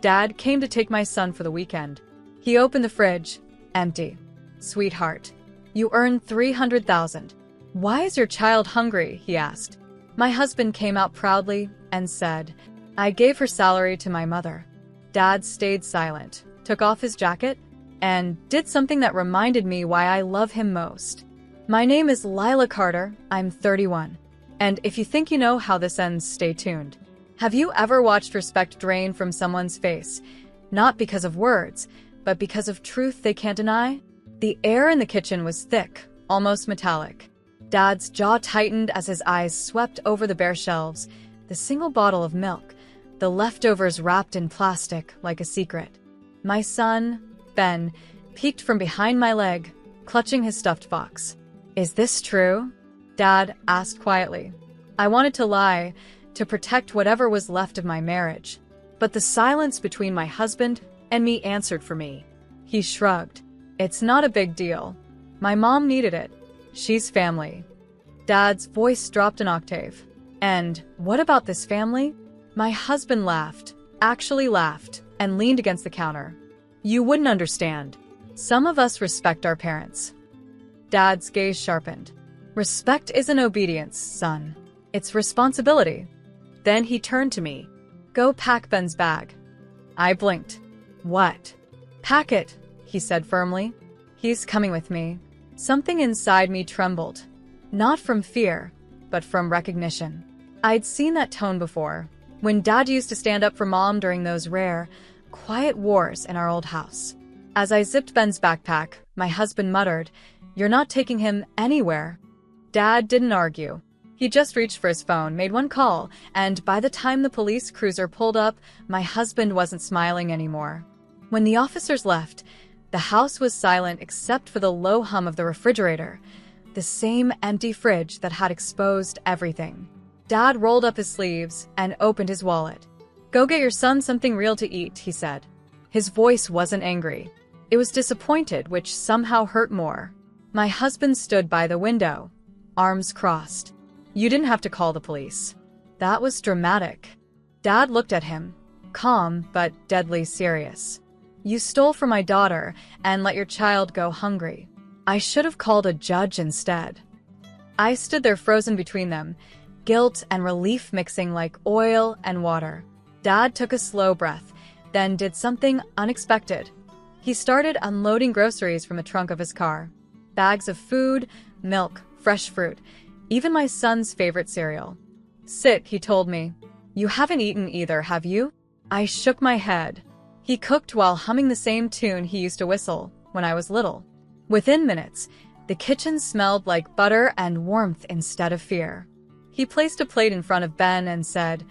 Dad came to take my son for the weekend. He opened the fridge. Empty. Sweetheart, you earned $300,000. Why is your child hungry? He asked. My husband came out proudly and said, I gave her salary to my mother. Dad stayed silent, took off his jacket, and did something that reminded me why I love him most. My name is Lila Carter. I'm 31. And if you think you know how this ends, stay tuned. Have you ever watched respect drain from someone's face? Not because of words, but because of truth they can't deny? The air in the kitchen was thick, almost metallic. Dad's jaw tightened as his eyes swept over the bare shelves, the single bottle of milk, the leftovers wrapped in plastic like a secret. My son, Ben, peeked from behind my leg, clutching his stuffed fox. Is this true? Dad asked quietly. I wanted to lie, to protect whatever was left of my marriage. But the silence between my husband and me answered for me. He shrugged. It's not a big deal. My mom needed it. She's family. Dad's voice dropped an octave. And what about this family? My husband laughed, actually laughed, and leaned against the counter. You wouldn't understand. Some of us respect our parents. Dad's gaze sharpened. Respect isn't obedience, son. It's responsibility. Then he turned to me. Go pack Ben's bag. I blinked. What? Pack it, he said firmly. He's coming with me. Something inside me trembled. Not from fear, but from recognition. I'd seen that tone before, when Dad used to stand up for Mom during those rare, quiet wars in our old house. As I zipped Ben's backpack, my husband muttered, You're not taking him anywhere. Dad didn't argue. He just reached for his phone, made one call, and by the time the police cruiser pulled up, my husband wasn't smiling anymore. When the officers left, the house was silent except for the low hum of the refrigerator, the same empty fridge that had exposed everything. Dad rolled up his sleeves and opened his wallet. Go get your son something real to eat, he said. His voice wasn't angry. It was disappointed, which somehow hurt more. My husband stood by the window, arms crossed. You didn't have to call the police. That was dramatic. Dad looked at him, calm but deadly serious. You stole from my daughter and let your child go hungry. I should have called a judge instead. I stood there frozen between them, guilt and relief mixing like oil and water. Dad took a slow breath, then did something unexpected. He started unloading groceries from the trunk of his car. Bags of food, milk, fresh fruit, even my son's favorite cereal. Sit, he told me. You haven't eaten either, have you? I shook my head. He cooked while humming the same tune he used to whistle when I was little. Within minutes, the kitchen smelled like butter and warmth instead of fear. He placed a plate in front of Ben and said,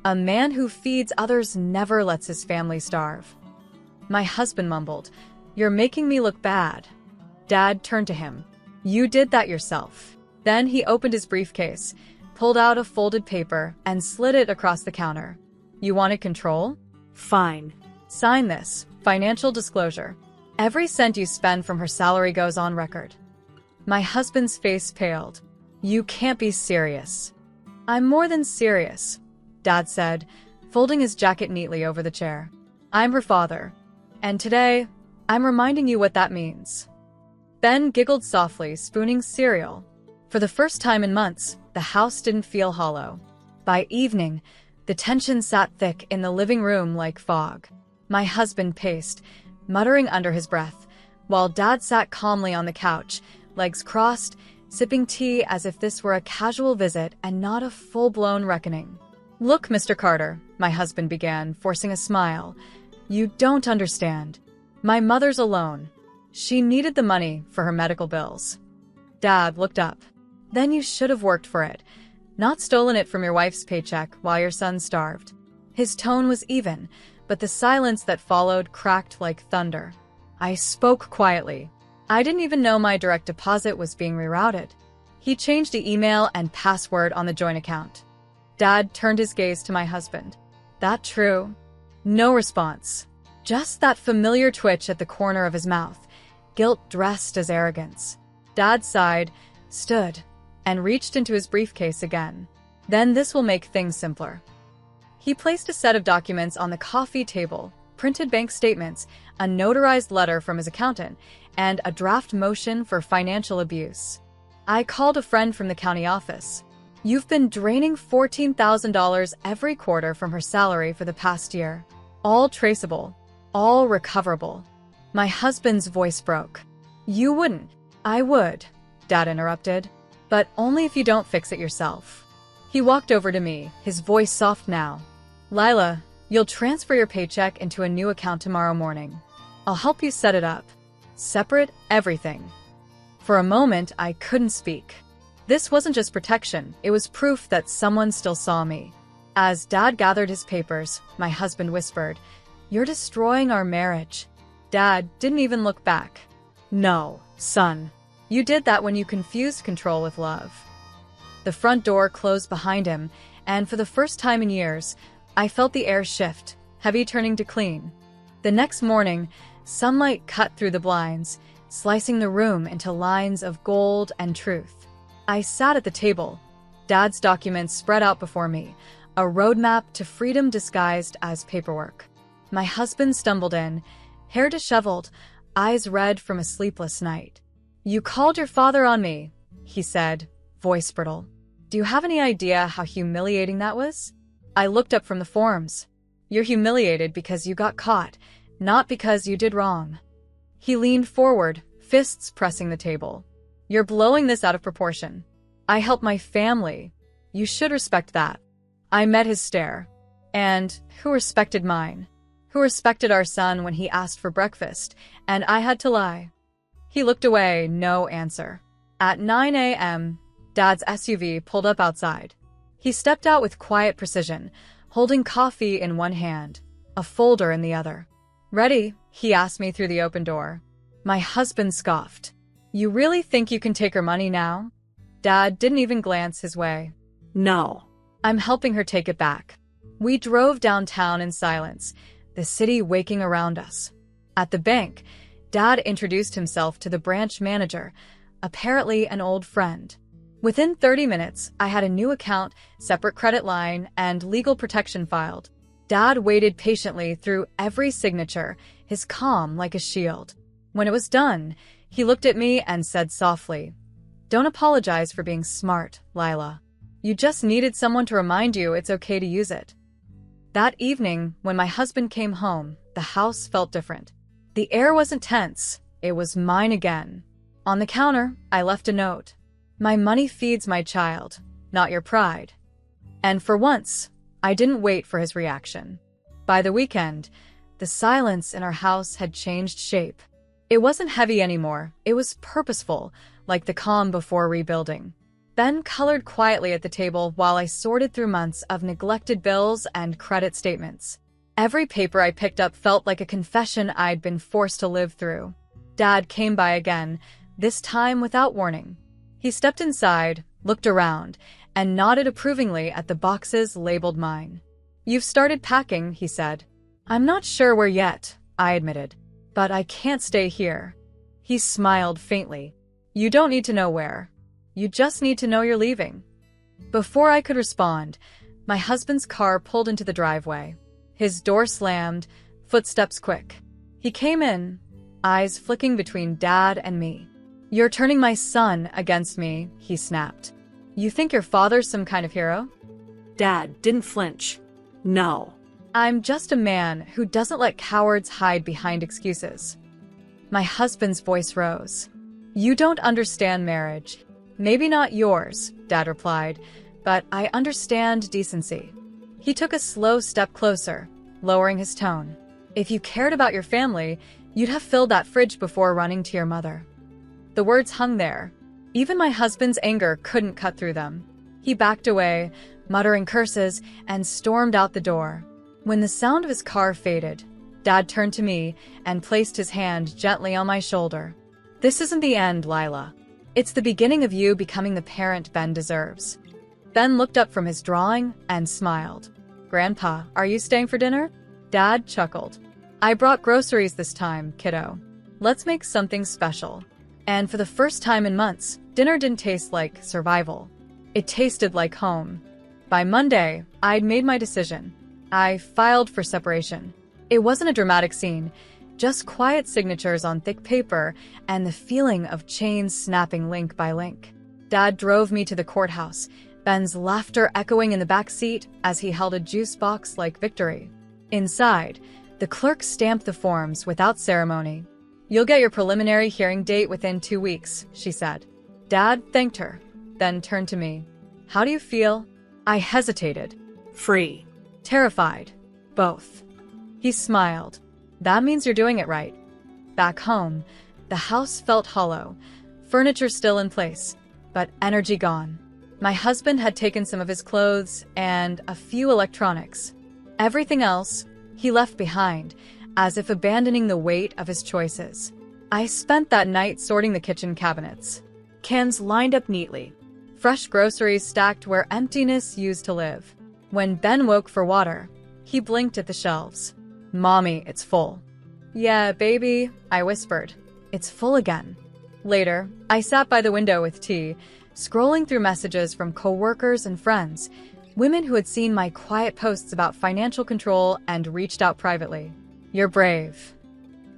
A man who feeds others never lets his family starve. My husband mumbled, You're making me look bad. Dad turned to him. You did that yourself. Then he opened his briefcase, pulled out a folded paper, and slid it across the counter. You wanted control? Fine. Sign this. Financial disclosure. Every cent you spend from her salary goes on record. My husband's face paled. You can't be serious. I'm more than serious, Dad said, folding his jacket neatly over the chair. I'm her father. And today, I'm reminding you what that means. Ben giggled softly, spooning cereal. For the first time in months, the house didn't feel hollow. By evening, the tension sat thick in the living room like fog. My husband paced, muttering under his breath, while Dad sat calmly on the couch, legs crossed, sipping tea as if this were a casual visit and not a full-blown reckoning. Look, Mr. Carter, my husband began, forcing a smile. You don't understand. My mother's alone. She needed the money for her medical bills. Dad looked up. Then you should have worked for it, not stolen it from your wife's paycheck while your son starved. His tone was even, but the silence that followed cracked like thunder. I spoke quietly. I didn't even know my direct deposit was being rerouted. He changed the email and password on the joint account. Dad turned his gaze to my husband. That true? No response. Just that familiar twitch at the corner of his mouth, guilt dressed as arrogance. Dad sighed, stood, and reached into his briefcase again. Then this will make things simpler. He placed a set of documents on the coffee table, printed bank statements, a notarized letter from his accountant, and a draft motion for financial abuse. I called a friend from the county office. You've been draining $14,000 every quarter from her salary for the past year. All traceable, all recoverable. My husband's voice broke. You wouldn't. I would, Dad interrupted. But only if you don't fix it yourself. He walked over to me, his voice soft now. Lila, you'll transfer your paycheck into a new account tomorrow morning. I'll help you set it up. Separate everything. For a moment, I couldn't speak. This wasn't just protection, it was proof that someone still saw me. As Dad gathered his papers, my husband whispered, "You're destroying our marriage." Dad didn't even look back. "No, son. You did that when you confused control with love." The front door closed behind him, and for the first time in years, I felt the air shift, heavy turning to clean. The next morning, sunlight cut through the blinds, slicing the room into lines of gold and truth. I sat at the table, Dad's documents spread out before me, a roadmap to freedom disguised as paperwork. My husband stumbled in, hair disheveled, eyes red from a sleepless night. "You called your father on me," he said, voice brittle. "Do you have any idea how humiliating that was?" I looked up from the forms. "You're humiliated because you got caught, not because you did wrong." He leaned forward, fists pressing the table. "You're blowing this out of proportion. I help my family. You should respect that." I met his stare. And who respected mine? Who respected our son when he asked for breakfast, and I had to lie? He looked away, no answer. At 9 a.m., Dad's SUV pulled up outside. He stepped out with quiet precision, holding coffee in one hand, a folder in the other. "Ready?" he asked me through the open door. My husband scoffed. "You really think you can take her money now?" Dad didn't even glance his way. "No. I'm helping her take it back." We drove downtown in silence, the city waking around us. At the bank, Dad introduced himself to the branch manager, apparently an old friend. Within 30 minutes, I had a new account, separate credit line, and legal protection filed. Dad waited patiently through every signature, his calm like a shield. When it was done, he looked at me and said softly, "Don't apologize for being smart, Lila. You just needed someone to remind you it's okay to use it." That evening, when my husband came home, the house felt different. The air wasn't tense, it was mine again. On the counter, I left a note. "My money feeds my child, not your pride." And for once, I didn't wait for his reaction. By the weekend, the silence in our house had changed shape. It wasn't heavy anymore, it was purposeful, like the calm before rebuilding. Ben colored quietly at the table while I sorted through months of neglected bills and credit statements. Every paper I picked up felt like a confession I'd been forced to live through. Dad came by again, this time without warning. He stepped inside, looked around, and nodded approvingly at the boxes labeled mine. "You've started packing," he said. "I'm not sure where yet," I admitted. "But I can't stay here." He smiled faintly. "You don't need to know where. You just need to know you're leaving." Before I could respond, my husband's car pulled into the driveway. His door slammed, footsteps quick. He came in, eyes flicking between Dad and me. "You're turning my son against me," he snapped. "You think your father's some kind of hero?" Dad didn't flinch. "No. I'm just a man who doesn't let cowards hide behind excuses." My husband's voice rose. "You don't understand marriage. Maybe not yours," Dad replied, "but I understand decency." He took a slow step closer, lowering his tone. "If you cared about your family, you'd have filled that fridge before running to your mother." The words hung there. Even my husband's anger couldn't cut through them. He backed away, muttering curses, and stormed out the door. When the sound of his car faded, Dad turned to me and placed his hand gently on my shoulder. "This isn't the end, Lila. It's the beginning of you becoming the parent Ben deserves." Ben looked up from his drawing and smiled. "Grandpa, are you staying for dinner?" Dad chuckled. "I brought groceries this time, kiddo. Let's make something special." And for the first time in months, dinner didn't taste like survival. It tasted like home. By Monday, I'd made my decision. I filed for separation. It wasn't a dramatic scene, just quiet signatures on thick paper and the feeling of chains snapping link by link. Dad drove me to the courthouse, Ben's laughter echoing in the back seat as he held a juice box like victory. Inside, the clerk stamped the forms without ceremony. "You'll get your preliminary hearing date within 2 weeks," she said. Dad thanked her, then turned to me. "How do you feel?" I hesitated. Free. Terrified. Both. He smiled. "That means you're doing it right." Back home, the house felt hollow, furniture still in place, but energy gone. My husband had taken some of his clothes and a few electronics. Everything else he left behind, as if abandoning the weight of his choices. I spent that night sorting the kitchen cabinets. Cans lined up neatly. Fresh groceries stacked where emptiness used to live. When Ben woke for water, he blinked at the shelves. "Mommy, it's full." "Yeah, baby," I whispered. "It's full again." Later, I sat by the window with tea, scrolling through messages from coworkers and friends, women who had seen my quiet posts about financial control and reached out privately. "You're brave.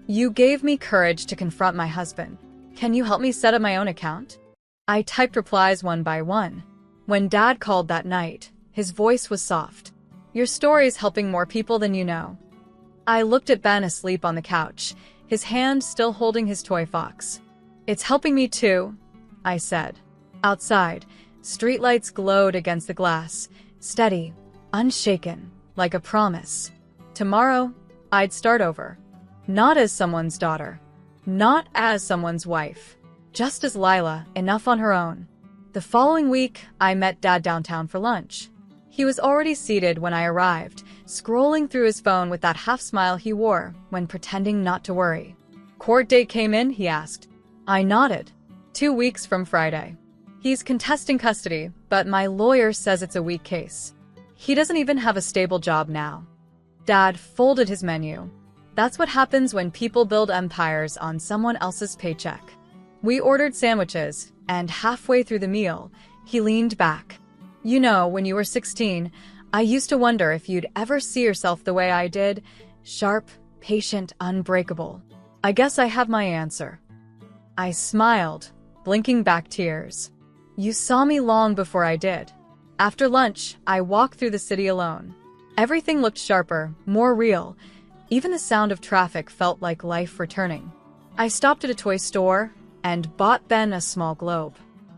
You gave me courage to confront my husband. Can you help me set up my own account?" I typed replies one by one. When Dad called that night, his voice was soft. "Your story's helping more people than you know." I looked at Ben asleep on the couch, his hand still holding his toy fox. "It's helping me too," I said. Outside, streetlights glowed against the glass, steady, unshaken, like a promise. Tomorrow, I'd start over. Not as someone's daughter. Not as someone's wife. Just as Lila, enough on her own. The following week, I met Dad downtown for lunch. He was already seated when I arrived, scrolling through his phone with that half-smile he wore when pretending not to worry. "Court date came in?" he asked. I nodded. 2 weeks from Friday. He's contesting custody, but my lawyer says it's a weak case. He doesn't even have a stable job now. Dad folded his menu. That's what happens when people build empires on someone else's paycheck. We ordered sandwiches, and halfway through the meal, he leaned back. "You know, when you were 16, I used to wonder if you'd ever see yourself the way I did, sharp, patient, unbreakable. I guess I have my answer." I smiled, blinking back tears. "You saw me long before I did." After lunch, I walked through the city alone. Everything looked sharper, more real. Even the sound of traffic felt like life returning. I stopped at a toy store and bought Ben a small globe.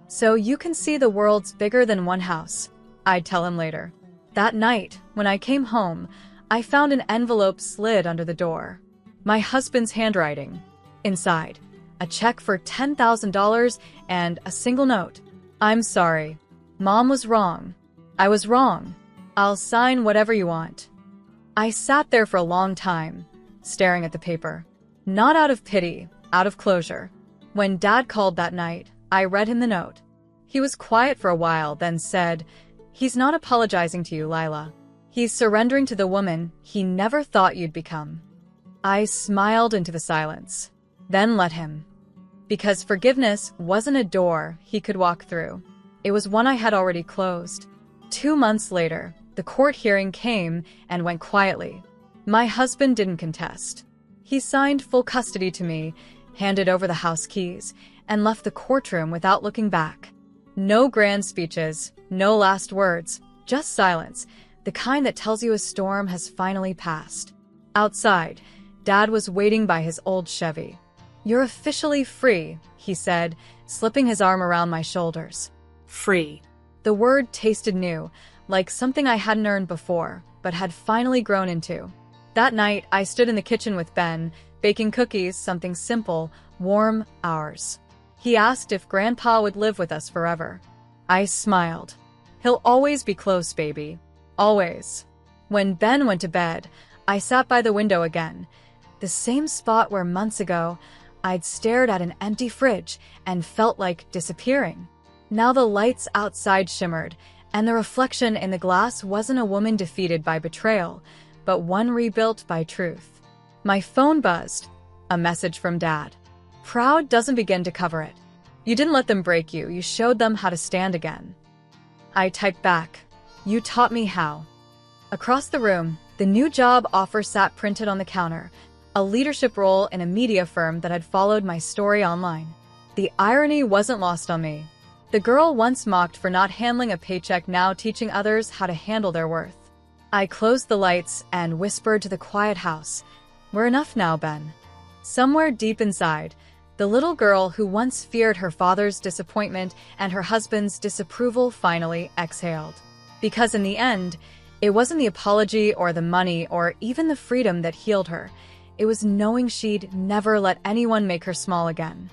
"So you can see the world's bigger than one house," I'd tell him later. That night, when I came home, I found an envelope slid under the door. My husband's handwriting. Inside, a check for $10,000 and a single note. "I'm sorry. Mom was wrong. I was wrong. I'll sign whatever you want." I sat there for a long time, staring at the paper. Not out of pity, out of closure. When Dad called that night, I read him the note. He was quiet for a while, then said, "He's not apologizing to you, Lila. He's surrendering to the woman he never thought you'd become." I smiled into the silence, then let him. Because forgiveness wasn't a door he could walk through. It was one I had already closed. 2 months later, the court hearing came and went quietly. My husband didn't contest. He signed full custody to me, handed over the house keys, and left the courtroom without looking back. No grand speeches, no last words, just silence, the kind that tells you a storm has finally passed. Outside, Dad was waiting by his old Chevy. "You're officially free," he said, slipping his arm around my shoulders. Free. The word tasted new, like something I hadn't earned before, but had finally grown into. That night, I stood in the kitchen with Ben, baking cookies, something simple, warm, ours. He asked if Grandpa would live with us forever. I smiled. "He'll always be close, baby. Always." When Ben went to bed, I sat by the window again, the same spot where months ago, I'd stared at an empty fridge and felt like disappearing. Now the lights outside shimmered, and the reflection in the glass wasn't a woman defeated by betrayal, but one rebuilt by truth. My phone buzzed. A message from Dad. "Proud doesn't begin to cover it. You didn't let them break you, you showed them how to stand again." I typed back, "You taught me how." Across the room, The new job offer sat printed on the counter, a leadership role in a media firm that had followed my story online. The irony wasn't lost on me. The girl once mocked for not handling a paycheck now teaching others how to handle their worth. I closed the lights and whispered to the quiet house, "We're enough now, Ben." Somewhere deep inside, the little girl who once feared her father's disappointment and her husband's disapproval finally exhaled. Because in the end, it wasn't the apology or the money or even the freedom that healed her. It was knowing she'd never let anyone make her small again.